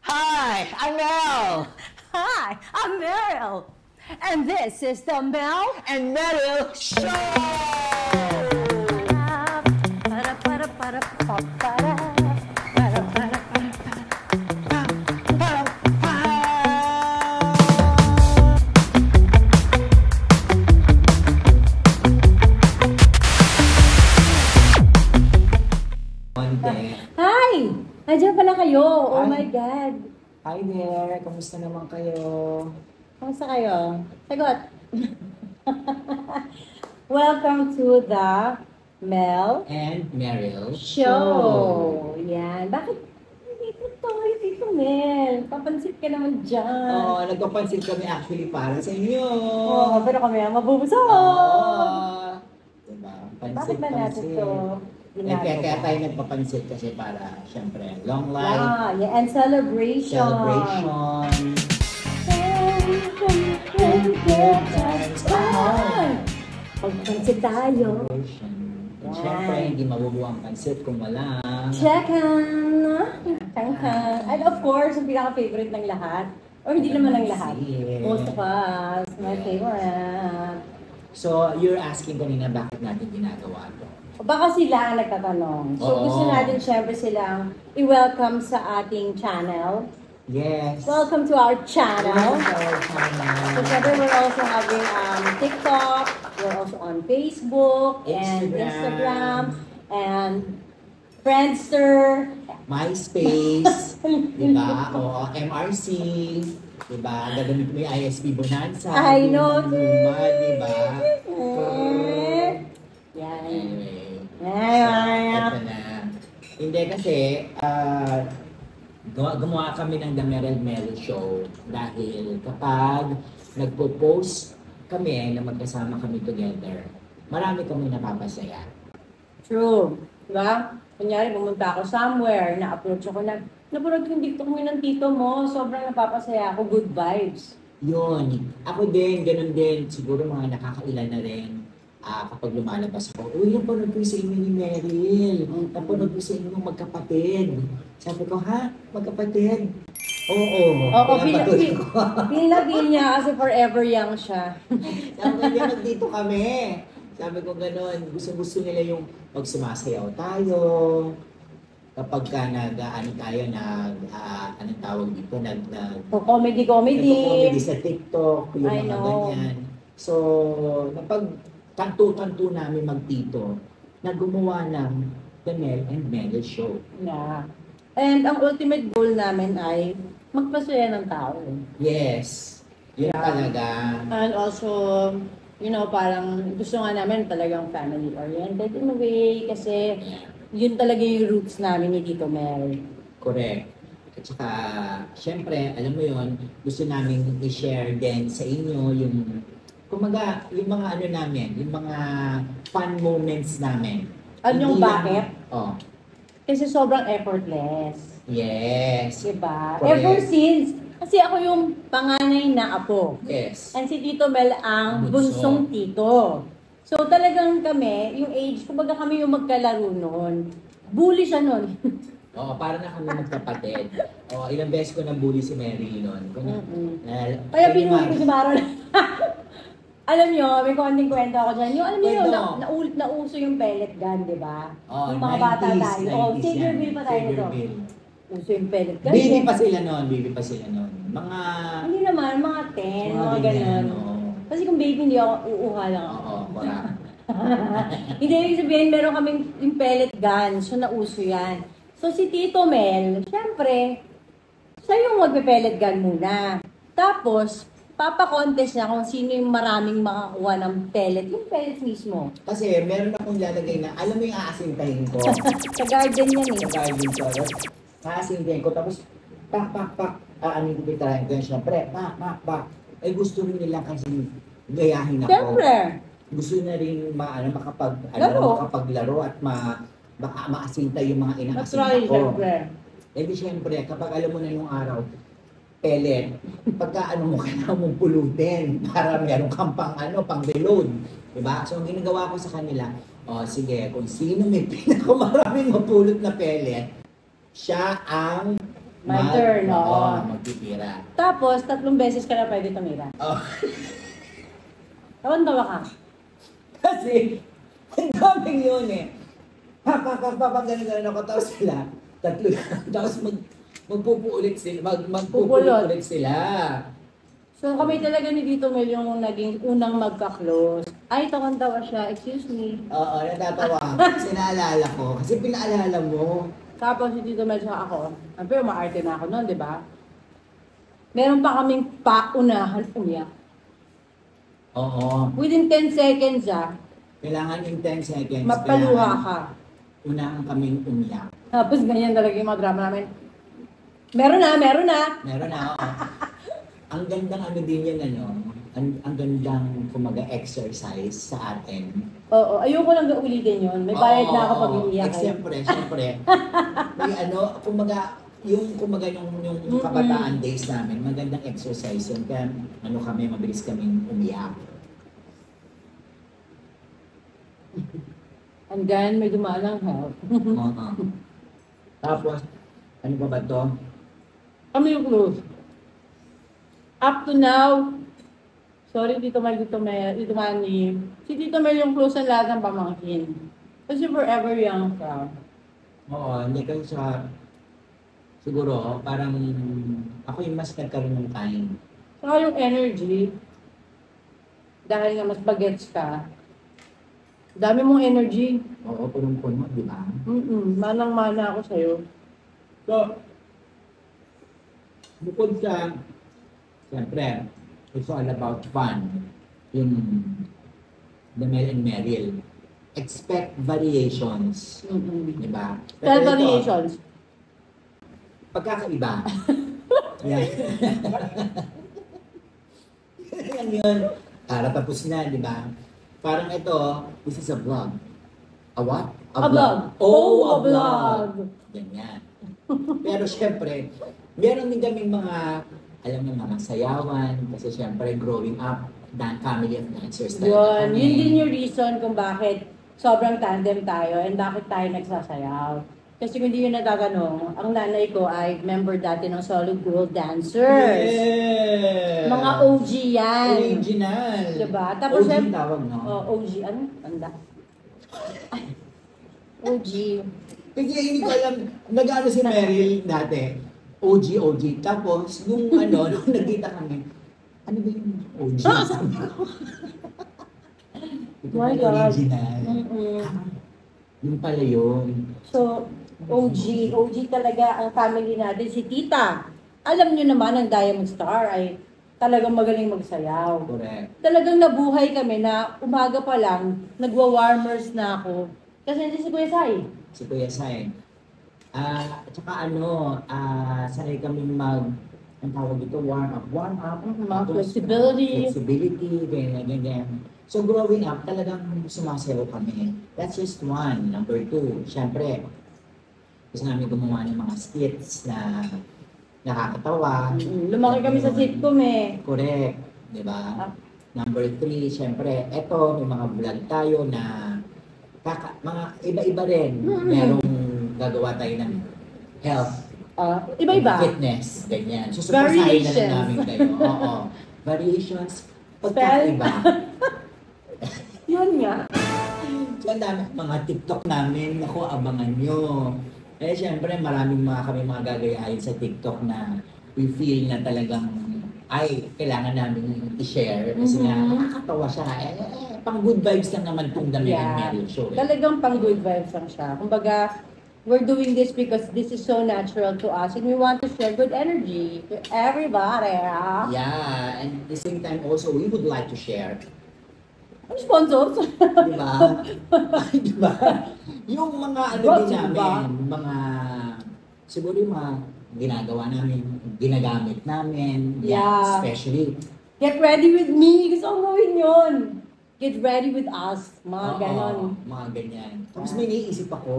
Hi, I'm Mel. Hi, I'm Meryl. And this is the Mel And Meryl Show! Hi! Nandiyan pala kayo. Oh my God. Hi there, kamusta naman kayo? Kamusta kayo? Sagot. Welcome to the Mel And Meryl Show. Yan. Bakit dito tayo dito, Mel? Papansit ka naman dyan. Oo, nagpapansin kami actually para sa inyo. Oo, pero kami ang mabubusog. Oo. Diba? Bakit ba natin ito? Kaya tayo nagpapansit kasi para, syempre, long life, Yeah, and celebration. celebration. Pagpansit tayo. Celebration. Yan. Syempre, hindi mabubuang pansit kung wala. Checkan! Checkan! And of course, ang pinaka-favorite ng lahat. Or hindi naman ng lahat. Pansit. Most of us. My favorite. So, you're asking kanina bakit natin ginagawa ito? Baka sila ang nagtatanong. So, Oo. gusto natin syempre silang i-welcome sa ating channel. Yes. Welcome to our channel. Welcome to our channel. So, syempre, we're also having TikTok. We're also on Facebook and Instagram and Friendster. MySpace, diba? O MRC, diba? Gagamit mo yung ISP Bonanza. I know. Luma, diba? Yan. Anyway. Ayan. Ito na. Hindi kasi, gumawa kami ng The Meryl Show dahil kapag nagpo-post kami na magkasama kami together, marami kami napapasaya. True. Diba? Kunyari, pumunta ako somewhere, na-approach ako na, napanood ko yung TikTok mo ng tito mo, sobrang napapasaya ako, good vibes. Yun. Ako din, ganun din. Siguro mga nakakailan na rin. Kapag lumalabas ako, uy, napanood ko sa inyo ni Meryl. Napanood ko sa inyo magkapatid. Sabi ko, ha? Magkapatid? Oo. Oo, Pinapatuloy ko. feel niya kasi forever young siya. Sabi ko, hindi, magdito kami. Sabi ko gano'n, gusto nila yung pag sumasayaw tayo. Kapag ka ano tayo, anong tawag dito, Comedy. nagko-comedy sa TikTok, yung I mga know. ganyan. So, tanto namin magtito na gumawa ng The Mel and Meryl Show. Yeah. And ang ultimate goal namin ay magpasaya ng tao. Yes. Yun Yeah. talaga. And also, you know, parang gusto nga namin talagang family-oriented in a way kasi yun talaga yung roots namin ni Tito Mel. Correct. At saka, syempre, alam mo yun, gusto namin i-share din sa inyo yung, kumaga, yung mga ano namin, yung mga fun moments namin. Ano yung Hindi bakit? Oh, Kasi sobrang effortless. yes. Diba? Correct. Ever since, kasi ako yung panganay na apo. Yes. And si Tito Mel ang Bunso. bunsong tito. So talagang kami, yung age, kumbaga kami yung magkalaro noon. Bully siya noon. Oo, para na kami magkapatid. Oo, ilang beses ko nabully si Mary noon. Kaya pinuli ko si Maron. Alam nyo, may konting kwento ako dyan. Yung alam nyo, Kwento. nauso yung pellet gun, di ba? Oo, Yung mga bata 90s, tayo. 90s Sagerville pa tayo nito. Sagerville. Uso yung pellet gun. Baby pa sila noon, baby pa sila noon. Mga... Hindi naman, mga 10, mga ganyan, ganun. oo. Kasi kung baby, hindi ako, uuha lang ako. Oo, wala. Hindi, ibig sabihin, meron kaming yung pellet gun. So, nauso yan. So, si Tito Mel, syempre, siya yung magpe-pellet gun muna. Tapos, papa-contest niya kung sino yung maraming makakuha ng pellet. Yung pellet mismo. Kasi meron akong lalagay na, alam mo yung aasintahin ko. Sa garden yan eh. Sa garden ko. Aasintahin ko. Tapos, pak. Aanin ko bitarahin ko yun. Siyempre, pak. Ay gusto rin nila kasi gayahin ako. Siyempre. Gusto na rin Laro. makapaglaro at maasinta yung mga That's inaasinta right, ko. siyempre. Eh di siyempre, kapag alam mo na yung araw, pellet, pagka mo kailangan mong pulutin para meron kang pang reload. Diba? So, ang ginagawa ko sa kanila, sige, kung sino may pinakamaraming mapulot na pellet, siya ang My turn, oo. Magtitira. Tapos, 3 beses ka na pwede tumira. Oh. Tawan-tawa ka. Kasi, ang daming yun eh. Ganun ako. Tapos sila, 3 lang. Tapos magpupuulit sila. Magpupulit sila. So kami talaga ni Tito Mel yung naging unang magka-close. Ay, tawan-tawa siya. Excuse me. Oo, natatawa. Kasi naalala ko. Kasi pinaalala mo. Tapos si Tito Mel sa ako. Pero maarte na ako noon, di ba? Meron pa kaming paunahan umiyak. Oo. Within 10 seconds Kailangan in 10 seconds. mapaluha ka. Unahan kaming umiyak. Tapos ganyan talaga yung mga drama namin. Meron na! Meron na, oo. Ang gandang ano din yan, ang gandang kumaga exercise sa atin. Oo, ayoko lang ulitin yun. May bayad na ako pag iiyak. Siyempre. May kumaga, yung kabataan days namin, magandang exercise yun. Kaya kami, mabilis kaming umiyak. And then, may dumaan ng help. Oo. Tapos, ano ba to? Kami yung close. Up to now, sorry Tito Manny, si Tito Mel yung close sa lahat ng pamangkin. Kasi forever young ka. Oo, hindi kasi siguro, parang ako yung mas nagkaroon ng time. Saka yung energy, dahil nga mas bagets ka, dami mong energy. Oo, punong-puno, di ba? Manang-mana ako sa'yo. So, bukod sa, siyempre, it's all about fun. Yung the Mel and Meryl. Expect variations. Di ba? Tell variations. Pagkakaiba. Yan. Yan yun. Para tapos na, di ba? Parang ito, this is a vlog. A what? A vlog. Oh, a vlog. Ganyan. Pero syempre, meron din kaming mga, alam mo, mga sayawan. Kasi syempre, growing up, family of dancers tayo. Yun din yung reason kung bakit sobrang tandem tayo and bakit tayo nagsasayaw. Kasi kung hindi nyo natatanong, ang nanay ko ay member dati ng Solid Gold Dancers. Yeah! Mga OG yan. Original. Diba? Tapos, OG tawag, no? OG. Ano? Tanda. OG. Kasi hindi ko alam, nag-ano si Meryl dati. OG. Tapos, nung nagkita kami, ano ba yung OG? Sabi ko. Ito My pala God. original. Yung pala yun. So, OG talaga ang family natin. Si Tita, alam nyo naman, ang Diamond Star ay talagang magaling magsayaw. Correct. Talagang nabuhay kami na umaga pa lang, nagwa-warmers na ako. Kasi hindi si Kuya Sai. Si Kuya Sai. At saka sanay kami ang tawag dito, warm up. Mga flexibility. Ganyan. So growing up, talagang sumasayaw kami. That's just one. Number 2, syempre, gusto namin gumawa ng mga skits na nakakatawa. Lumaki kami sa sitcom eh. Correct. Diba? Number 3, syempre, eto, may mga vlog tayo na mga iba-iba rin. Merong gagawa tayo ng health. Iba-iba. Fitness, ganyan. So, supasahin na lang namin kayo. Oo. Variations, pagkaiba. Yun nga. So, ang dami, mga TikTok namin, naku, abangan nyo. Syempre, maraming kami mga gagayahin sa TikTok na we feel na talagang, kailangan namin i-share. Kasi nga, nakakatawa siya. Pang good vibes lang naman kung dami ng Meryl show. Talagang pang good vibes lang siya. Kumbaga, we're doing this because this is so natural to us and we want to share good energy to everybody. Yeah, and at the same time also, we would like to share. Sponsors? Diba? Diba? Yung mga din namin, mga, siguro yung mga ginagawa namin, ginagamit namin. Yeah. Especially. Get ready with me! Gusto kong gawin yun! Get ready with us. Mga ganon. Mga ganyan. Tapos may naiisip ako.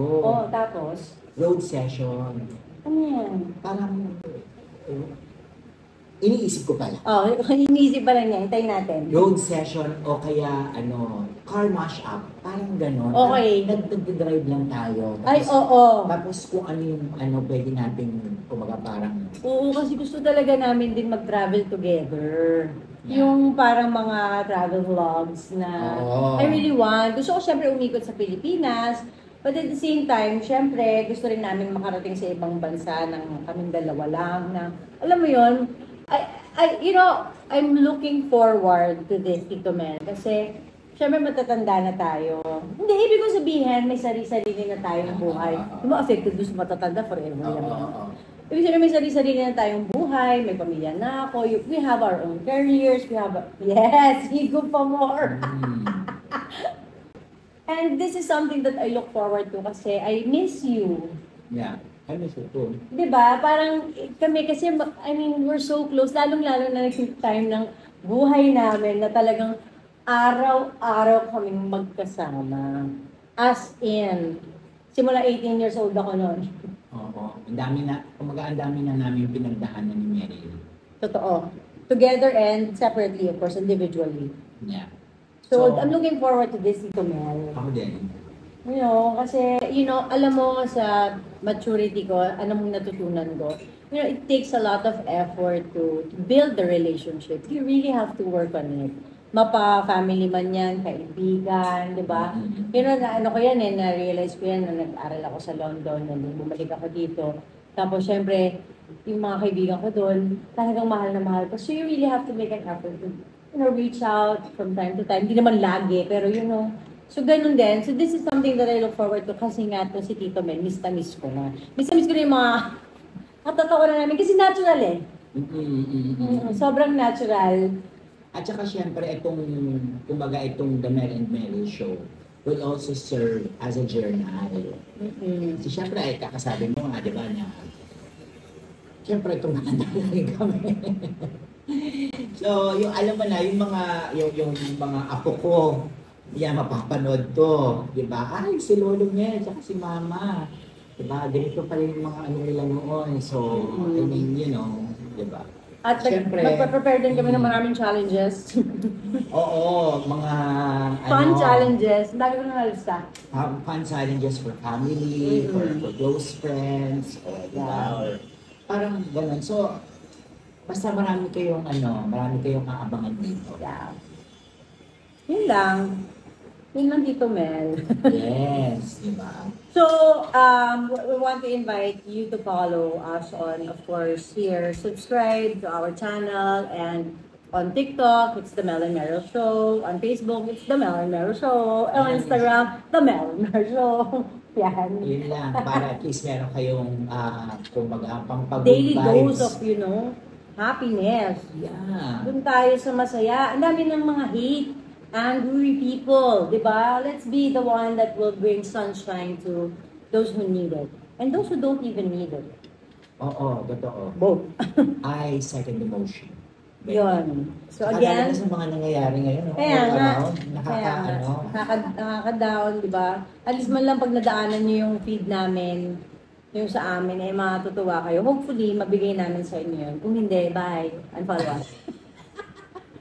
Tapos? Road session. Ano yan? Parang, iniisip ko pala. Oh, iniisip pa lang niya. Hintayin natin. Road session o kaya car mash-up. Parang gano'n. Okay. Nag-drive lang tayo. Ay, oo. Tapos kung ano yung pwede natin, kumaga parang... Oo, kasi gusto talaga namin din mag-travel together. Yeah. Yung parang mga travel vlogs na Oo. I really want. Gusto ko syempre umikot sa Pilipinas. But at the same time, syempre, gusto rin namin makarating sa ibang bansa ng kaming dalawa lang. Na, alam mo yon, I'm looking forward to this, Tito Mel. Kasi, syempre matatanda na tayo. Hindi, ibig ko sabihin, may sarili-sarili na tayong buhay. Hindi mo affected doon sa matatanda forever. Ibig sabihin, may sarili-sarili na tayong buhay, may pamilya na ako, we have our own careers, yes, higo pa more. And this is something that I look forward to kasi I miss you. Yeah, I miss you too. Diba? Parang kami kasi, we're so close, lalong-lalo na time ng buhay namin na talagang araw-araw kaming magkasama. As in, simula 18 years old ako noon. Oo. Ang dami na namin pinagdaanan ni Meryl. Totoo. Together and separately, of course, individually. Yeah. So, I'm looking forward to this, Tito Mel. Ako din. Kasi, alam mo sa maturity ko, mong natutunan ko, it takes a lot of effort to build the relationship. You really have to work on it. Mapa-family man yan, kaibigan, di ba? Na-realize ko yan, na nag-aral ako sa London, na bumalik ako dito. Tapos, syempre, yung mga kaibigan ko doon, talagang mahal na mahal ko. So, you really have to make an effort to reach out from time to time. Hindi naman lagi, pero so ganun din. So this is something that I look forward to kasi nga to si Tito Mel, miss na miss ko na. Miss na miss ko na yung mga katatawa na namin kasi natural eh. Sobrang natural. At saka syempre itong The Mel and Mary Show will also serve as a journal. Kasi syempre ay kakasabi mo nga, di ba, na syempre itong rin kami. So, alam mo na, yung mga apo ko, yan, mapapanood to, di ba? Ay, si Lolo Mel, tsaka si Mama. Di ba? Ganito pala yung mga nila noon. So, I mean, di ba? At magpa-prepare din kami ng maraming challenges. Oo, mga Fun challenges. Dami ko na nalista. Fun challenges for family, for close friends, di ba? Or parang ganun. So, basta marami kayong aabangan dito. Yeah. Yun lang. Yun lang, Tito Mel. Yes, di ba? So, we want to invite you to follow us on, of course, here. Subscribe to our channel and on TikTok, it's The Mel and Meryl Show. On Facebook, it's The Mel and Meryl Show. On Instagram, The Mel and Meryl Show. Yan. Yun lang. Para at least meron kayong, kumbaga, pang-pag-good Daily vibes. dose of, happiness. Yeah. Doon tayo sa masaya. Ang dami ng mga hate, angry people, di ba? Let's be the one that will bring sunshine to those who need it. And those who don't even need it. Oo, totoo. Both. I second the motion. Yun. So Saka again, talaga sa mga nangyayari ngayon, kaya nga, nakaka-down. down di ba? At least man lang pag nadaanan nyo yung feed namin, yung sa amin, matutuwa kayo. Hopefully, mabigay namin sa inyo yun. Kung hindi, bye. Unfollow us.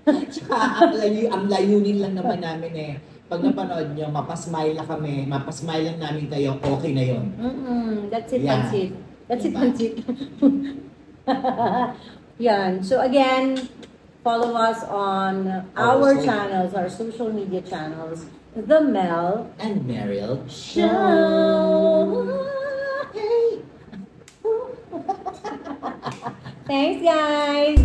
Tsaka ang layunin lang naman namin pag napanood nyo, mapasmile na kami, mapasmile lang namin kayo, okay na yun. That's it, Yeah. Pansit. That's Diba? it, Pansit. Yan. So again, follow us on our channels, our social media channels, The Mel And Meryl Show. Thanks, guys.